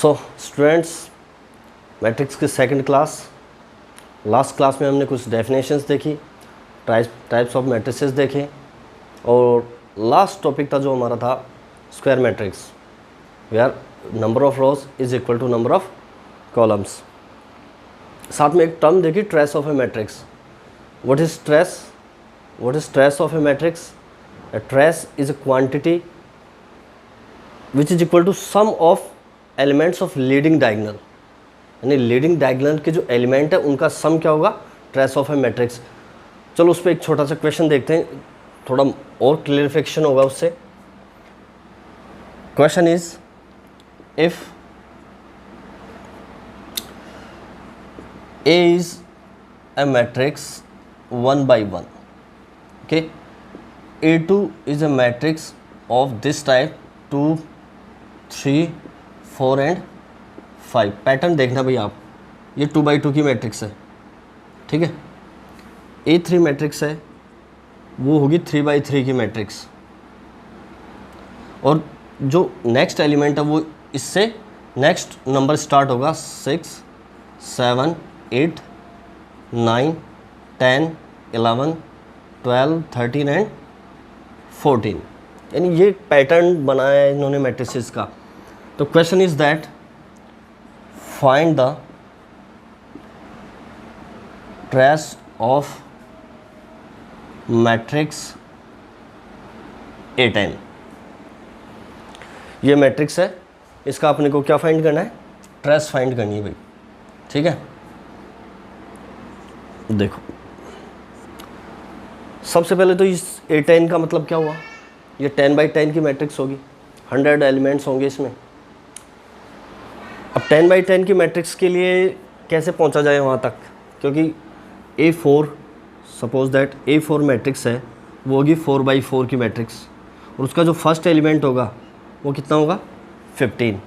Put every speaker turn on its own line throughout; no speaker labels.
So students, matrix की second class, last class में हमने कुछ डेफिनेशंस देखी, टाइप्स ऑफ मैट्रिसेस देखे और लास्ट टॉपिक था जो हमारा था square matrix, where number of rows is equal to number of columns. साथ में एक टर्म देखी, trace of a matrix. What is trace? What is trace of a matrix? A trace is a quantity which is equal to sum of elements of leading diagonal, यानी leading diagonal के जो element है उनका सम क्या होगा? Trace of a matrix. चलो उस पर एक छोटा सा क्वेश्चन देखते हैं, थोड़ा और क्लियरिफिकेशन होगा उससे। Question is if A is a matrix 1 by 1, okay, A2 is a matrix of this type 2, 3, 4 and 5। Pattern देखना भाई आप, ये 2 by 2 की मैट्रिक्स है, ठीक है। A3 मैट्रिक्स है, वो होगी 3 by 3 की मैट्रिक्स, और जो नेक्स्ट एलिमेंट है वो इससे नेक्स्ट नंबर स्टार्ट होगा 6, 7, 8, 9, 10, 11, 12, 13 एंड 14, यानी ये पैटर्न बनाया है इन्होंने मैट्रिसेस का। तो question is that find the trace of matrix A10। ये मैट्रिक्स है, इसका अपने को क्या फाइंड करना है? ट्रेस फाइंड करनी है भाई, ठीक है। देखो सबसे पहले तो इस A10 का मतलब क्या हुआ? ये 10 by 10 की मैट्रिक्स होगी, 100 एलिमेंट्स होंगे इसमें। अब 10 by 10 की मैट्रिक्स के लिए कैसे पहुंचा जाए वहाँ तक? क्योंकि A4, suppose that A4 matrix है, वो होगी 4 by 4 की मैट्रिक्स, और उसका जो फर्स्ट एलिमेंट होगा वो कितना होगा? 15,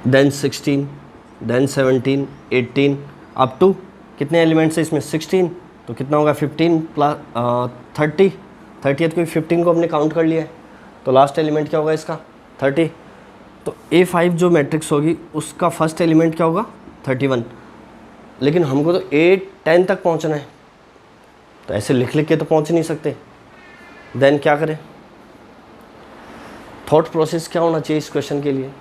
देन 16, देन 17, 18, अप टू कितने एलिमेंट्स है इसमें? 16, तो कितना होगा? 15 प्लस 30, 30th को 15 को हमने काउंट कर लिया है, तो लास्ट एलिमेंट क्या होगा इसका? 30। तो A5 जो मैट्रिक्स होगी उसका फर्स्ट एलिमेंट क्या होगा? 31। लेकिन हमको तो A10 तक पहुंचना है, तो ऐसे लिख के तो पहुंच नहीं सकते। देन क्या करें? थॉट प्रोसेस क्या होना चाहिए इस क्वेश्चन के लिए?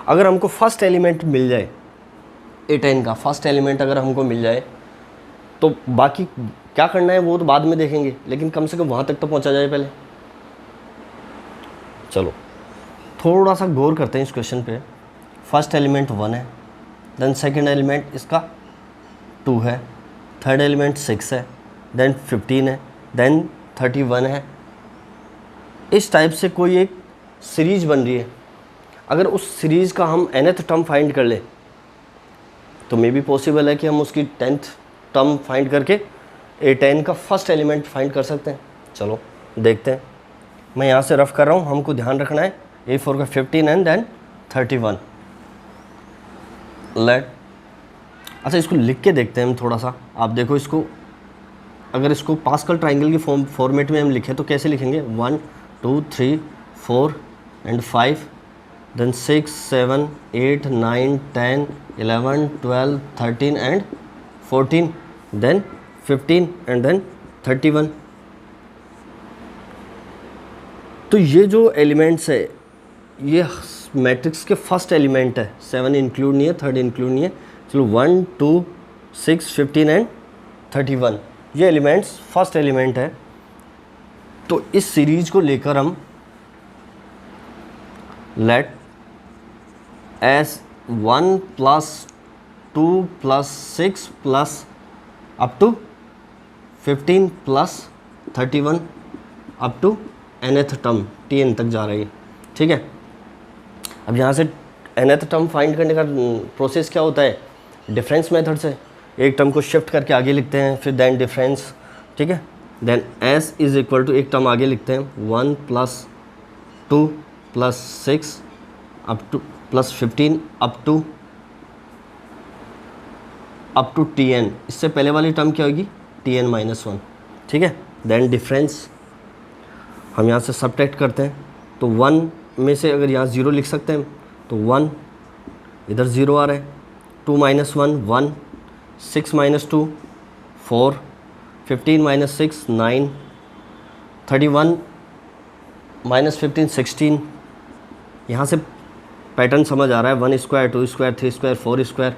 अगर हमको फर्स्ट एलिमेंट मिल जाए, A10 का फर्स्ट एलिमेंट अगर हमको मिल जाए, तो बाकी क्या करना है वो तो बाद में देखेंगे, लेकिन कम से कम वहाँ तक तो पहुँचा जाए पहले। चलो थोड़ा सा गौर करते हैं इस क्वेश्चन पे। फर्स्ट एलिमेंट 1 है, देन सेकंड एलिमेंट इसका 2 है, थर्ड एलिमेंट 6 है, देन 15 है, देन 31 है। इस टाइप से कोई एक सीरीज बन रही है। अगर उस सीरीज़ का हम nth टर्म फाइंड कर ले तो मे बी पॉसिबल है कि हम उसकी 10th टर्म फाइंड करके A10 का फर्स्ट एलिमेंट फाइंड कर सकते हैं। चलो देखते हैं। मैं यहाँ से रफ कर रहा हूँ, हमको ध्यान रखना है A4 का 15 एंड देन 31। अच्छा इसको लिख के देखते हैं हम थोड़ा सा। आप देखो इसको, अगर इसको पास्कल ट्राइंगल की फॉर्मेट में हम लिखें तो कैसे लिखेंगे? 1, 2, 3, 4 and 5, then 6, 7, 8, 9, 10, 11, 12, 13 and 14, then 15 and then 31। तो ये जो एलिमेंट्स है ये मैट्रिक्स के फर्स्ट एलिमेंट है। 7 इंक्लूड नहीं है, थर्ड इंक्लूड नहीं है। चलो 1, 2, 6, 15 एंड 31 ये एलिमेंट्स फर्स्ट एलिमेंट है। तो इस सीरीज को लेकर हम let S 1 plus 2 plus 6 plus up to 15 plus 31 up to nth term Tn तक जा रही है, ठीक है। अब यहाँ से nth टर्म फाइंड करने का प्रोसेस क्या होता है? डिफरेंस मेथड से एक टर्म को शिफ्ट करके आगे लिखते हैं, फिर देन डिफरेंस, ठीक है। Then s is equal to एक टर्म आगे लिखते हैं 1 plus 2 plus 6 up to plus 15 up to Tn। इससे पहले वाली टर्म क्या होगी? Tn माइनस 1, ठीक है। देन डिफरेंस हम यहाँ से सबट्रैक्ट करते हैं, तो 1 में से अगर यहाँ 0 लिख सकते हैं तो 1, इधर 0 आ रहा है, 2 माइनस 1 1, 6 माइनस 2 4, 15 माइनस 6 9, 31 माइनस 15 16। यहाँ से पैटर्न समझ आ रहा है, 1 स्क्वायर 2 स्क्वायर 3 स्क्वायर 4 स्क्वायर,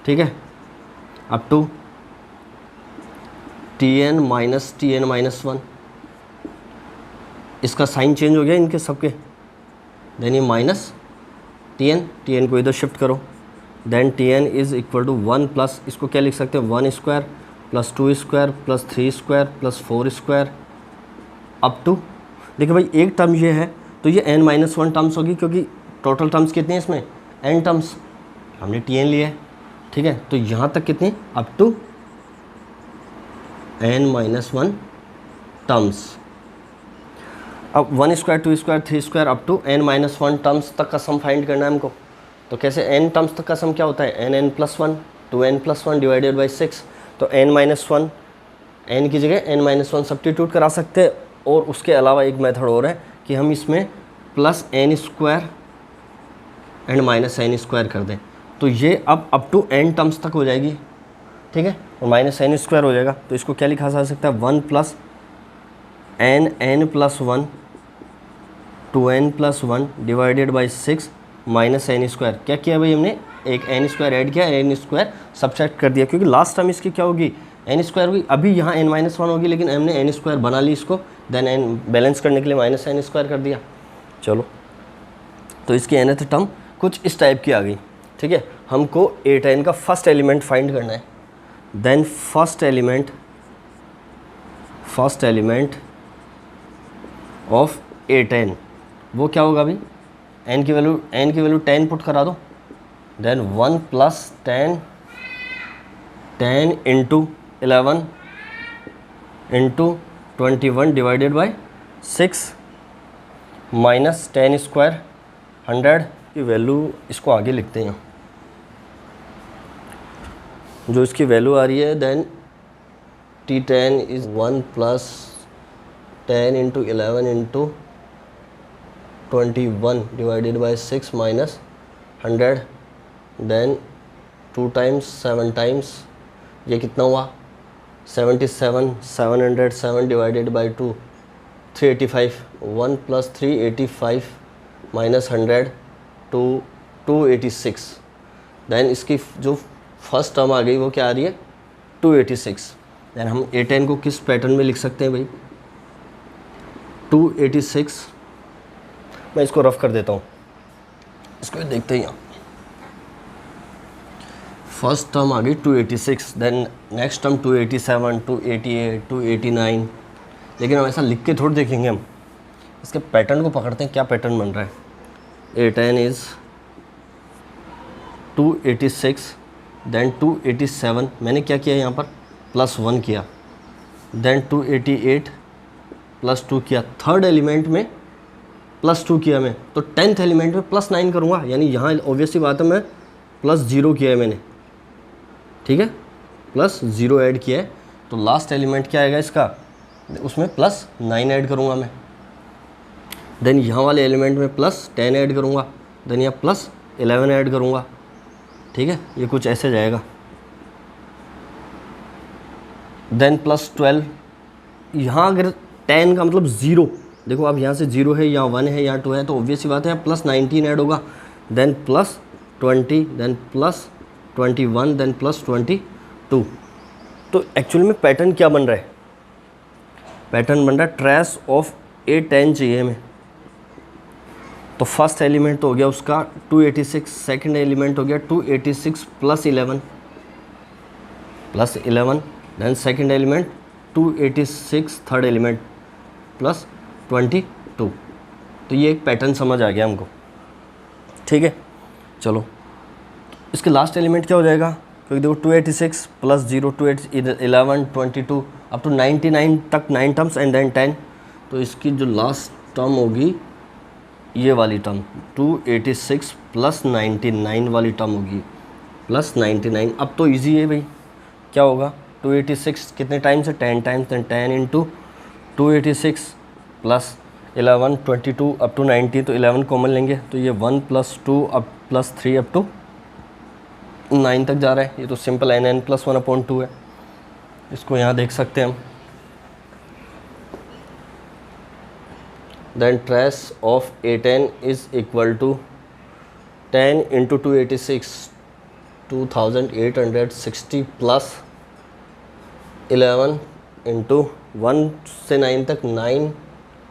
ठीक है, अप टू tn माइनस 1। इसका साइन चेंज हो गया इनके सबके, देन ये माइनस tn को इधर शिफ्ट करो, then tn is equal to 1 plus, इसको क्या लिख सकते हैं, 1 square plus 2 square plus 3 square plus 4 square up to, देखिए भाई एक टर्म ये है तो ये n-1 टर्म्स होगी, क्योंकि टोटल टर्म्स कितने हैं इसमें, n टर्म्स, हमने tn लिया है, ठीक है, तो यहाँ तक कितने, अप टू n-1 टर्म्स। अब 1 square 2 square 3 square up to n-1 terms तक का सम फाइंड करना है हमको। तो कैसे, n टर्म्स तक का सम क्या होता है, n+1 2n+1 डिवाइडेड बाई 6। तो n-1, n की जगह n-1 सब्स्टिट्यूट करा सकते हैं, और उसके अलावा एक मेथड और है कि हम इसमें plus n square and minus n square कर दें, तो ये अब अप टू n टर्म्स तक हो जाएगी, ठीक है, और माइनस n स्क्वायर हो जाएगा। तो इसको क्या लिखा जा सकता है, 1 plus n+1 2n+1 divided by 6 minus n square. क्या किया भाई हमने, एक n स्क्वायर ऐड किया, n स्क्वायर सब्ट्रैक्ट कर दिया, क्योंकि लास्ट टर्म इसकी क्या होगी, n स्क्वायर होगी, अभी यहाँ n-1 होगी, लेकिन हमने n स्क्वायर बना ली इसको, देन n बैलेंस करने के लिए माइनस n स्क्वायर कर दिया। चलो, तो इसकी nth टर्म कुछ इस टाइप की आ गई, ठीक है। हमको A10 का फर्स्ट एलिमेंट फाइंड करना है, then first element of A10 वो क्या होगा अभी, n की वैल्यू 10 पुट करा दो, then 1 plus 10 into 11 into 21 divided by 6 minus 10 square 100 की वैल्यू, इसको आगे लिखते हैं, जो इसकी वैल्यू आ रही है, then T10 is 1 plus 10 into 11 into 21 divided by 6 minus 100, then 2 times 7 times, ये कितना हुआ 77, 707 divided by 2 385, 1 plus 385 minus 100 286, then इसकी जो फर्स्ट टर्म आ गई वो क्या आ रही है 286। देन हम A10 को किस पैटर्न में लिख सकते हैं भाई, 286, मैं इसको रफ कर देता हूँ, इसको देखते ही, फर्स्ट टर्म आ गई 286, देन नेक्स्ट टर्म 287 288 289, लेकिन हम ऐसा लिख के थोड़ी देखेंगे, हम इसके पैटर्न को पकड़ते हैं, क्या पैटर्न बन रहा है। A10 इज़ 286, देन 287, मैंने क्या किया यहाँ पर प्लस 1 किया, देन 288 प्लस 2 किया, थर्ड एलिमेंट में प्लस 2 किया मैं, तो 10th एलिमेंट में प्लस 9 करूँगा, यानी यहाँ ऑब्वियसली बात है मैं प्लस 0 किया है मैंने, ठीक है, प्लस 0 ऐड किया है, तो लास्ट एलिमेंट क्या आएगा इसका, उसमें प्लस 9 ऐड करूँगा मैं, देन यहाँ वाले एलिमेंट में प्लस 10 ऐड करूँगा, देन यहाँ प्लस 11 ऐड करूँगा, ठीक है, ये कुछ ऐसे जाएगा, देन प्लस 12, यहाँ अगर 10 का मतलब 0, देखो अब यहाँ से 0 है, यहाँ 1 है, यहाँ 2 है, तो ऑब्वियस सी बात है प्लस 19 ऐड होगा, then plus 20, then plus 21, then plus 22। तो एक्चुअल में पैटर्न क्या बन रहा है, पैटर्न बन रहा है ट्रेस ऑफ A10 चाहिए हमें। तो फर्स्ट एलिमेंट तो हो गया उसका 286, सेकंड एलिमेंट हो गया 286 plus 11, then second element 286, third element plus 22। तो ये एक पैटर्न समझ आ गया हमको, ठीक है। चलो, इसके लास्ट एलिमेंट क्या हो जाएगा, क्योंकि देखो 286 प्लस 0 11 22 अप टू 99 तक 9 टर्म्स एंड देन 10, तो इसकी जो लास्ट टर्म होगी ये वाली टर्म 286 प्लस 99 वाली टर्म होगी, प्लस 99। अब तो इजी है भाई, क्या होगा 286 कितने टाइम्स है 10 times, then 10 into 286 plus 11 22 up to 90, तो 11 कॉमन लेंगे तो ये 1 + 2 अप +3 अप टू 9 तक जा रहा है। ये तो सिंपल n + 1/2 है, इसको यहाँ देख सकते हैं हम। Then trace of A10 is equal to 10 × 286 2860 plus 11 × 1 से 9 तक 9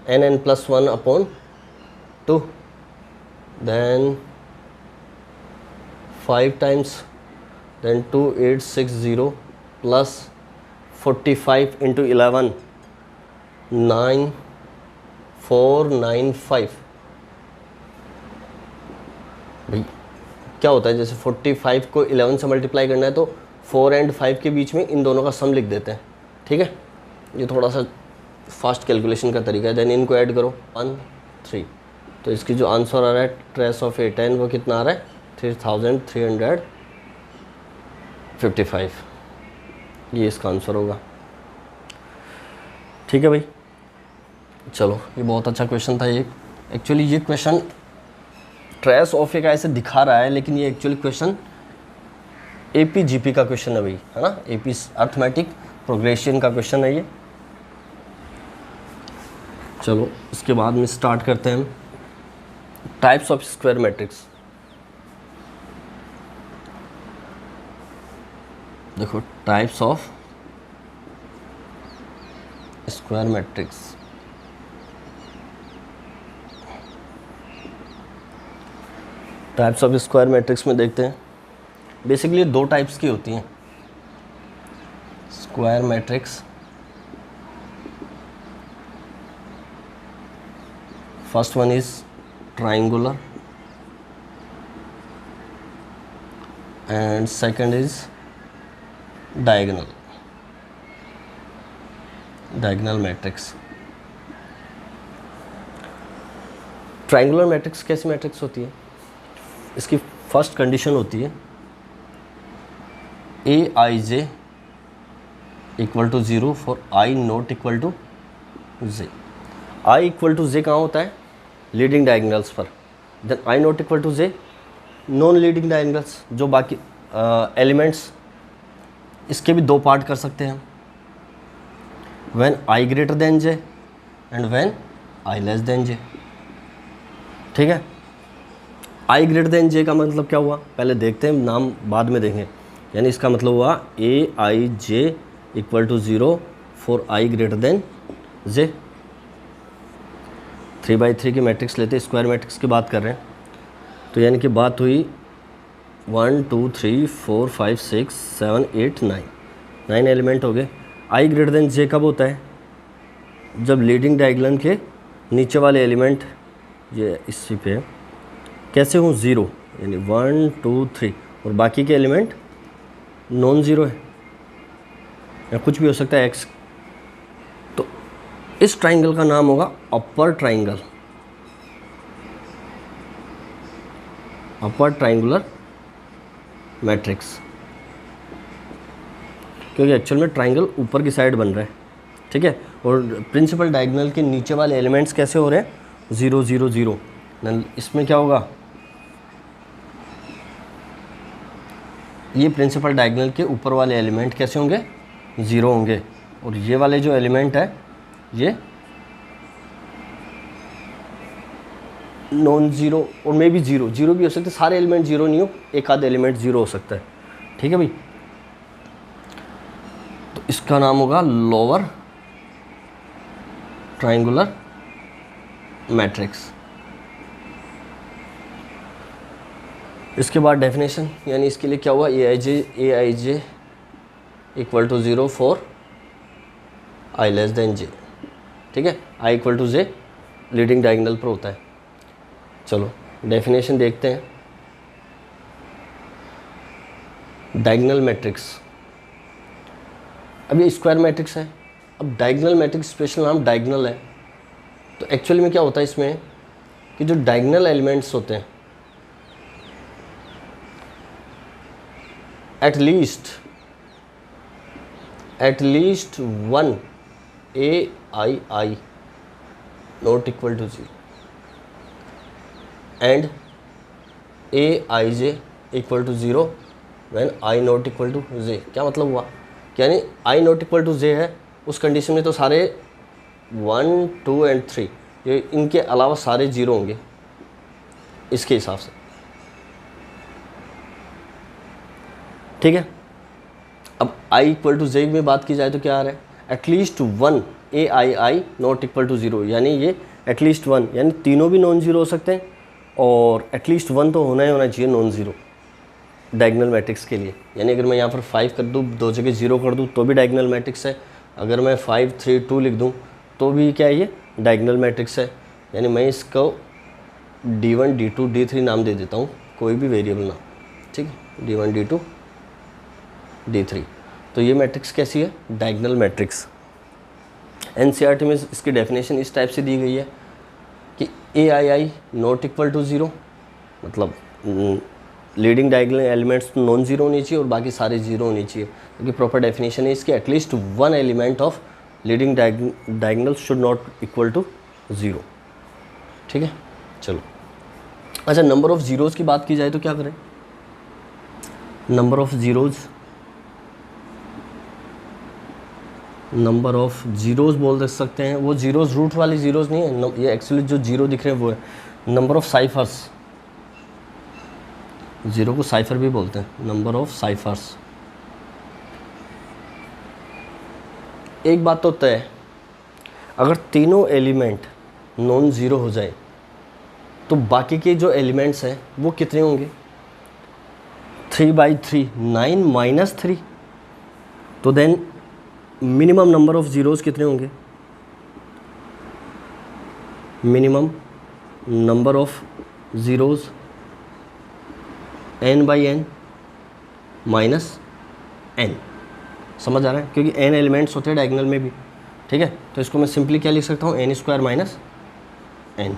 n + 1/2, then 5 times, then 2860 plus 45 × 11 9495। भाई क्या होता है, जैसे 45 को 11 से मल्टीप्लाई करना है तो 4 और 5 के बीच में इन दोनों का सम लिख देते हैं, ठीक है। ये थोड़ा सा फास्ट कैलकुलेशन का तरीका है। देन इनको ऐड करो 1 3, तो इसकी जो आंसर आ रहा है ट्रेस ऑफ A10 वो कितना आ रहा है 3355। ये इसका आंसर होगा, ठीक है भाई। चलो ये बहुत अच्छा क्वेश्चन था। ये एक्चुअली ये क्वेश्चन ट्रेस ऑफ ए का ऐसे दिखा रहा है, लेकिन ये एक्चुअली क्वेश्चन AP-GP का क्वेश्चन है भाई, है ना। AP अर्थमेटिक प्रोग्रेशन का क्वेश्चन है ये। चलो इसके बाद में स्टार्ट करते हैं हम टाइप्स ऑफ स्क्वायर मैट्रिक्स। देखो types of square matrix, types of square matrix में देखते हैं। बेसिकली दो टाइप्स की होती हैं square matrix. First one is triangular and second is diagonal matrix. Triangular matrix कैसी मैट्रिक्स होती है, इसकी फर्स्ट कंडीशन होती है Aij = 0 for I not equal to j। I = j कहाँ होता है, लीडिंग डायगोनल्स पर। देन I not equal to j non leading diagonals, जो बाकी एलिमेंट्स। इसके भी दो पार्ट कर सकते हैं हम, when I greater than j and when I less than j, ठीक है। I greater than j का मतलब क्या हुआ, पहले देखते हैं, नाम बाद में देखें। यानी इसका मतलब हुआ Aij = 0 for I greater than j। 3/3 की मैट्रिक्स लेते, स्क्वायर मैट्रिक्स की बात कर रहे हैं, तो यानी कि बात हुई 1 2 3 4 5 6 7 8 9 एलिमेंट हो गए। I greater than j कब होता है, जब लीडिंग डायगोनल के नीचे वाले एलिमेंट, ये इसी पे कैसे हो 0, यानी 1 2 3 और बाकी के एलिमेंट नॉन ज़ीरो है या कुछ भी हो सकता है x। तो इस ट्राइंगल का नाम होगा अपर ट्राइंगुलर मैट्रिक्स, क्योंकि एक्चुअल में ट्राइंगल ऊपर की साइड बन रहा है, ठीक है। और प्रिंसिपल डायगोनल के नीचे वाले एलिमेंट्स कैसे हो रहे हैं 0 0 0। इसमें क्या होगा, ये प्रिंसिपल डायगोनल के ऊपर वाले एलिमेंट कैसे होंगे 0 होंगे, और ये वाले जो एलिमेंट है ये नॉन ज़ीरो और मे भी ज़ीरो भी हो सकते हैं। सारे एलिमेंट ज़ीरो नहीं हो, एक आध एलिमेंट ज़ीरो हो सकता है, ठीक है भाई। तो इसका नाम होगा लोअर ट्राइंगुलर मैट्रिक्स। इसके बाद डेफिनेशन, यानी इसके लिए क्या हुआ, Aij = 0 for I less than j, ठीक है। I = j लीडिंग डायगोनल पर होता है। चलो डेफिनेशन देखते हैं। डायगोनल मैट्रिक्स, अब ये स्क्वायर मैट्रिक्स है, अब डायगोनल मैट्रिक्स स्पेशल नाम डायगोनल है। तो एक्चुअली में क्या होता है इसमें कि जो डायगोनल एलिमेंट्स होते हैं at least one Aii not equal to G and A I J equal to zero when I not equal to J. क्या मतलब हुआ, यानी I not equal to J है उस कंडीशन में तो सारे 1 2 एंड 3 ये इनके अलावा सारे जीरो होंगे इसके हिसाब से। ठीक है, अब आई इक्वल टू जे में बात की जाए तो क्या आ रहा है, at least one A I I not equal to zero, यानी ये एटलीस्ट वन यानी तीनों भी नॉन ज़ीरो हो सकते हैं और एटलीस्ट वन तो होना ही होना चाहिए नॉन ज़ीरो डायगोनल मैट्रिक्स के लिए। यानी अगर मैं यहाँ पर 5 कर दूँ, दो जगह 0 कर दूँ तो भी डायगोनल मैट्रिक्स है, अगर मैं 5 3 2 लिख दूँ तो भी क्या है ये डायगोनल मैट्रिक्स है। यानी मैं इसको D1 D2 D3 नाम दे देता हूँ, कोई भी वेरिएबल नाम, ठीक है, D1 D2 D3। तो ये मैट्रिक्स कैसी है, डायगोनल मैट्रिक्स। एनसीईआरटी में इसकी डेफिनेशन इस टाइप से दी गई है कि ए I I not equal to zero, मतलब leading diagonal elements non zero होनी चाहिए और बाकी सारे जीरो होनी चाहिए, क्योंकि प्रॉपर डेफिनेशन है इसकी at least one element of leading diagonal should not equal to zero. ठीक है, चलो अच्छा, नंबर ऑफ़ ज़ीरोज़ की बात की जाए तो क्या करें, नंबर ऑफ़ ज़ीरोज़ बोल दे सकते हैं। वो ज़ीरोज़ रूट वाली ज़ीरोज़ नहीं है, ये एक्चुअली जो जीरो दिख रहे हैं वो है नंबर ऑफ़ साइफर्स। ज़ीरो को साइफर भी बोलते हैं, नंबर ऑफ़ साइफर्स। एक बात तो तय है, अगर तीनों एलिमेंट नॉन ज़ीरो हो जाए तो बाकी के जो एलिमेंट्स हैं वो कितने होंगे, 3/3 9 माइनस 3, तो then minimum number of zeros कितने होंगे, minimum number of zeros n/n minus n। समझ आ रहा है, क्योंकि n एलिमेंट्स होते हैं डायगोनल में भी। ठीक है, तो इसको मैं सिंपली क्या लिख सकता हूँ, n² माइनस n।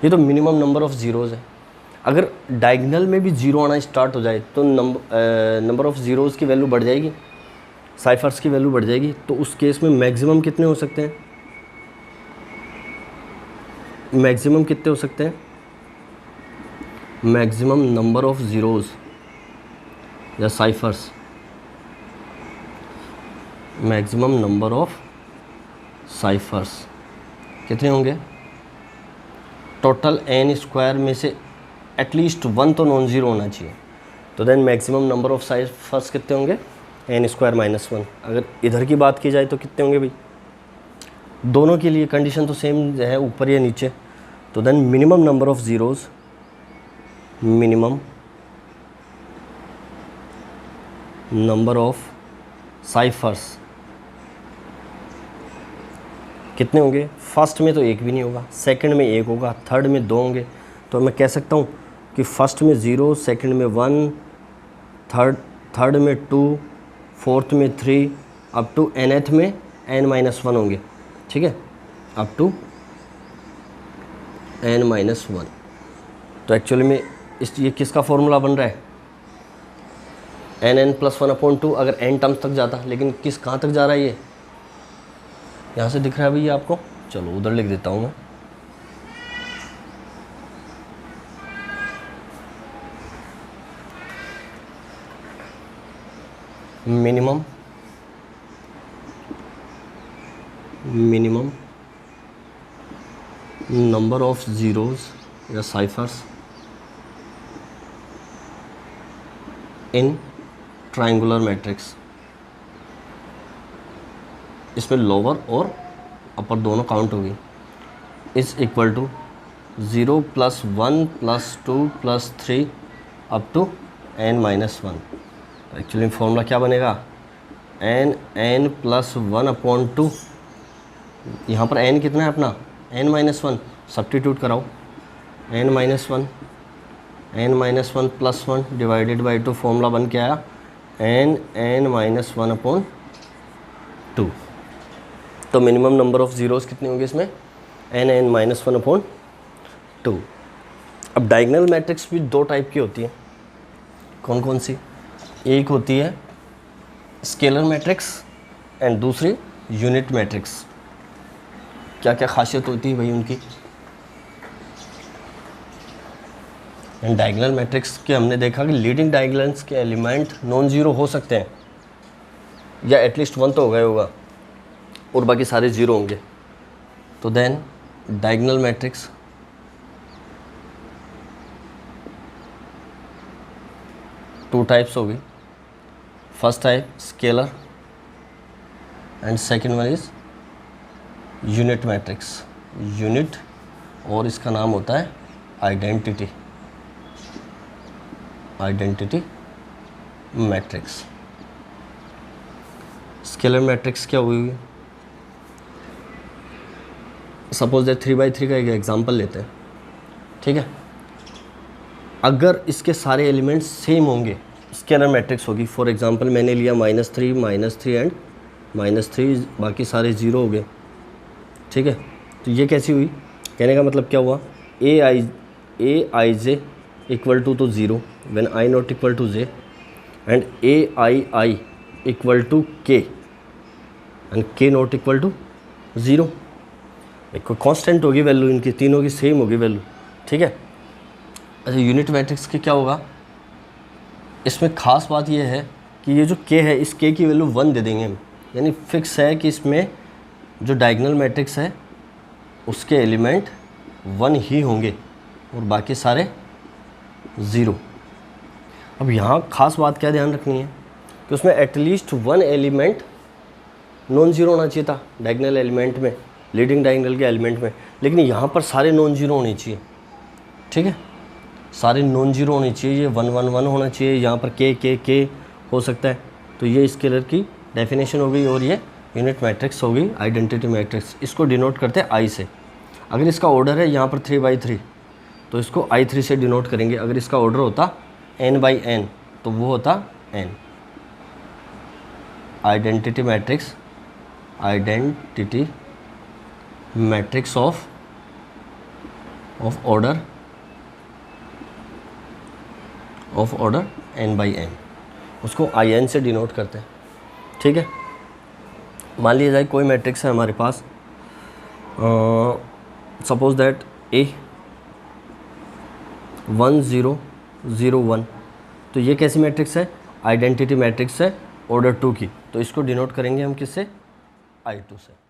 ये तो मिनिमम नंबर ऑफ़ ज़ीरोज़ है। अगर डायगोनल में भी ज़ीरो आना स्टार्ट हो जाए तो नंबर ऑफ़ ज़ीरोज़ की वैल्यू बढ़ जाएगी, साइफर्स की वैल्यू बढ़ जाएगी। तो उस केस में मैक्सिमम कितने हो सकते हैं, मैक्सिमम कितने हो सकते हैं, मैक्सिमम नंबर ऑफ़ ज़ीरोज़ या ciphers, maximum number of ciphers कितने होंगे, टोटल n² में से एटलीस्ट वन तो नॉन ज़ीरो होना चाहिए। तो then maximum number of ciphers कितने होंगे, n² माइनस 1। अगर इधर की बात की जाए तो कितने होंगे भाई, दोनों के लिए कंडीशन तो सेम है, ऊपर या नीचे। तो then minimum number of zeros, minimum number of ciphers कितने होंगे, फर्स्ट में तो एक भी नहीं होगा, सेकंड में एक होगा, थर्ड में दो होंगे। तो मैं कह सकता हूँ कि फर्स्ट में 0, सेकंड में 1, थर्ड में 2, फोर्थ में 3, अप टू nth में n-1 होंगे। ठीक है, अप टू n-1। तो एक्चुअली में ये किसका फॉर्मूला बन रहा है, nn+1/2 अगर n टर्म्स तक जाता, लेकिन कहाँ तक जा रहा है ये, यहाँ से दिख रहा है भैया आपको, चलो उधर लिख देता हूँ मैं। मिनिमम नंबर ऑफ ज़ीरोज़ या साइफर्स इन ट्रायंगुलर मैट्रिक्स। इसमें लोअर और अपर दोनों काउंट होगी। Is equal to 0 + 1 + 2 + 3 up to n-1। Actually formula क्या बनेगा, n+1/2। यहाँ पर n कितना है अपना, n-1, सब्स्टिट्यूट कराओ, n-1 + 1 डिवाइडेड बाई 2, फॉर्मूला बन के आया n-1/2। तो मिनिमम नंबर ऑफ़ ज़ीरोज़ कितने होंगे इसमें, n-1/2। अब डायगोनल मैट्रिक्स भी दो टाइप की होती है, कौन कौन सी, एक होती है स्केलर मैट्रिक्स एंड दूसरी यूनिट मैट्रिक्स। क्या क्या खासियत होती है भाई उनकी। डायगोनल मैट्रिक्स के हमने देखा कि लीडिंग डायगोनल्स के एलिमेंट नॉन जीरो हो सकते हैं, या एटलीस्ट 1 तो हो गया होगा और बाकी सारे जीरो होंगे। तो then diagonal matrix two types होगी। First type scalar and second one is unit matrix, unit, और इसका नाम होता है identity, identity matrix. Scalar matrix क्या हुई? सपोज दैट 3x3 का एक एग्जांपल लेते हैं, ठीक है। अगर इसके सारे एलिमेंट्स सेम होंगे स्केलर मैट्रिक्स होगी। फॉर एग्जांपल मैंने लिया -3 एंड -3, बाकी सारे ज़ीरो हो गए, ठीक है। तो ये कैसी हुई? कहने का मतलब क्या हुआ? A I J equal to 0 when I not equal to J, and I equal to K and K not equal to 0। एक कांस्टेंट होगी वैल्यू, इनकी तीनों की सेम होगी वैल्यू, ठीक है। अच्छा, यूनिट मैट्रिक्स की क्या होगा? इसमें ख़ास बात यह है कि ये जो के है, इस के की वैल्यू 1 दे देंगे हम, यानी फिक्स है कि इसमें जो डायगोनल मैट्रिक्स है उसके एलिमेंट 1 ही होंगे और बाकी सारे 0। अब यहाँ ख़ास बात क्या ध्यान रखनी है कि उसमें एटलीस्ट 1 एलिमेंट नॉन जीरो होना चाहिए था डायगोनल एलिमेंट में, लीडिंग डायगोनल के एलिमेंट में, लेकिन यहाँ पर सारे नॉन जीरो होने चाहिए, ठीक है। सारे नॉन जीरो होने चाहिए, ये 1 1 1 होना चाहिए, यहाँ पर के हो सकता है। तो ये स्केलर की डेफिनेशन हो गई और ये यूनिट मैट्रिक्स हो गई, आइडेंटिटी मैट्रिक्स। इसको डिनोट करते हैं आई से। अगर इसका ऑर्डर है यहाँ पर 3x3 तो इसको I3 से डिनोट करेंगे। अगर इसका ऑर्डर होता n/n तो वो होता n। Identity matrix, identity matrix of order n/n, उसको in से डिनोट करते हैं, ठीक है। मान लिया जाए कोई मैट्रिक्स है हमारे पास, सपोज दैट A 1 0 0 1, तो ये कैसी मैट्रिक्स है? आइडेंटिटी मैट्रिक्स है ऑर्डर 2 की। तो इसको डिनोट करेंगे हम किससे? I2 से।